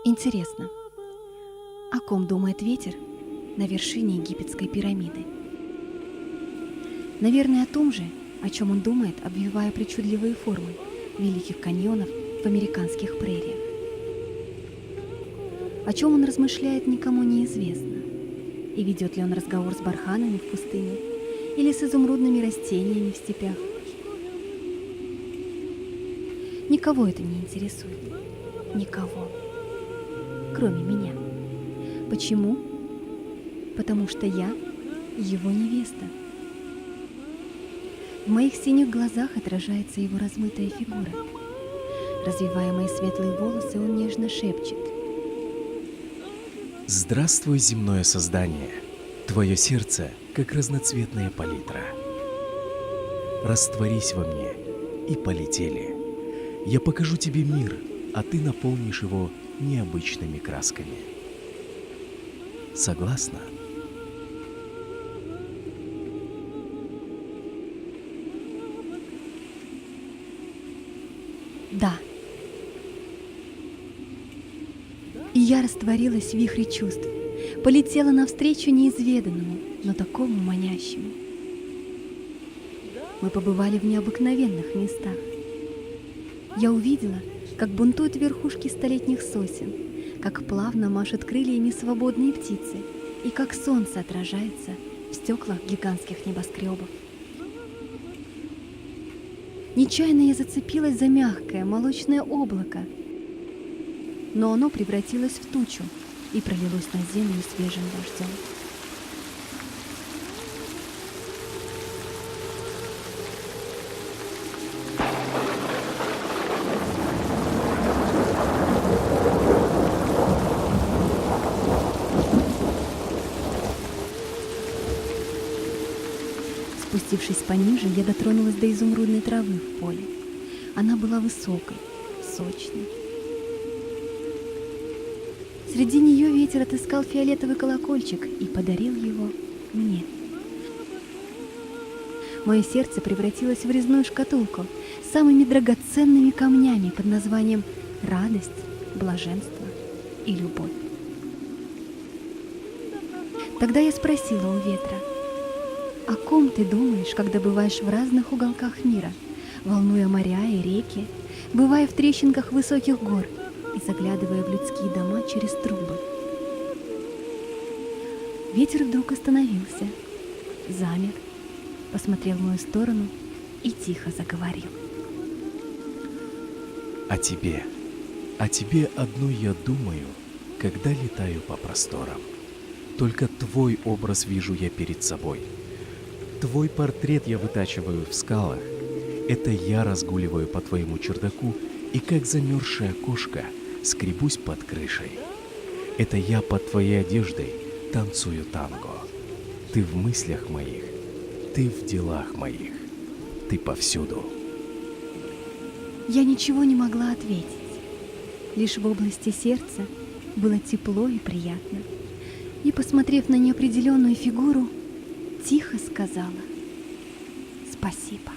Интересно, о ком думает ветер на вершине египетской пирамиды? Наверное, о том же, о чем он думает, обвивая причудливые формы великих каньонов в американских прериях. О чем он размышляет, никому не известно. И ведет ли он разговор с барханами в пустыне или с изумрудными растениями в степях. Никого это не интересует. Никого. Кроме меня. Почему? Потому что я его невеста. В моих синих глазах отражается его размытая фигура. Развивая мои светлые волосы, он нежно шепчет: «Здравствуй, земное создание! Твое сердце, как разноцветная палитра. Растворись во мне, и полетели. Я покажу тебе мир, а ты наполнишь его необычными красками. Согласна?» «Да». И я растворилась в вихре чувств, полетела навстречу неизведанному, но такому манящему. Мы побывали в необыкновенных местах. Я увидела, как бунтуют верхушки столетних сосен, как плавно машут крыльями свободные птицы и как солнце отражается в стеклах гигантских небоскребов. Нечаянно я зацепилась за мягкое молочное облако, но оно превратилось в тучу и пролилось на землю свежим дождем. Спустившись пониже, я дотронулась до изумрудной травы в поле. Она была высокой, сочной. Среди нее ветер отыскал фиолетовый колокольчик и подарил его мне. Мое сердце превратилось в резную шкатулку с самыми драгоценными камнями под названием радость, блаженство и любовь. Тогда я спросила у ветра: о ком ты думаешь, когда бываешь в разных уголках мира, волнуя моря и реки, бывая в трещинках высоких гор и заглядывая в людские дома через трубы? Ветер вдруг остановился, замер, посмотрел в мою сторону и тихо заговорил. О тебе одной я думаю, когда летаю по просторам. Только твой образ вижу я перед собой. Твой портрет я вытачиваю в скалах. Это я разгуливаю по твоему чердаку и, как замерзшая кошка, скребусь под крышей. Это я под твоей одеждой танцую танго. Ты в мыслях моих, ты в делах моих, ты повсюду. Я ничего не могла ответить. Лишь в области сердца было тепло и приятно. И, посмотрев на неопределенную фигуру, тихо сказала: спасибо.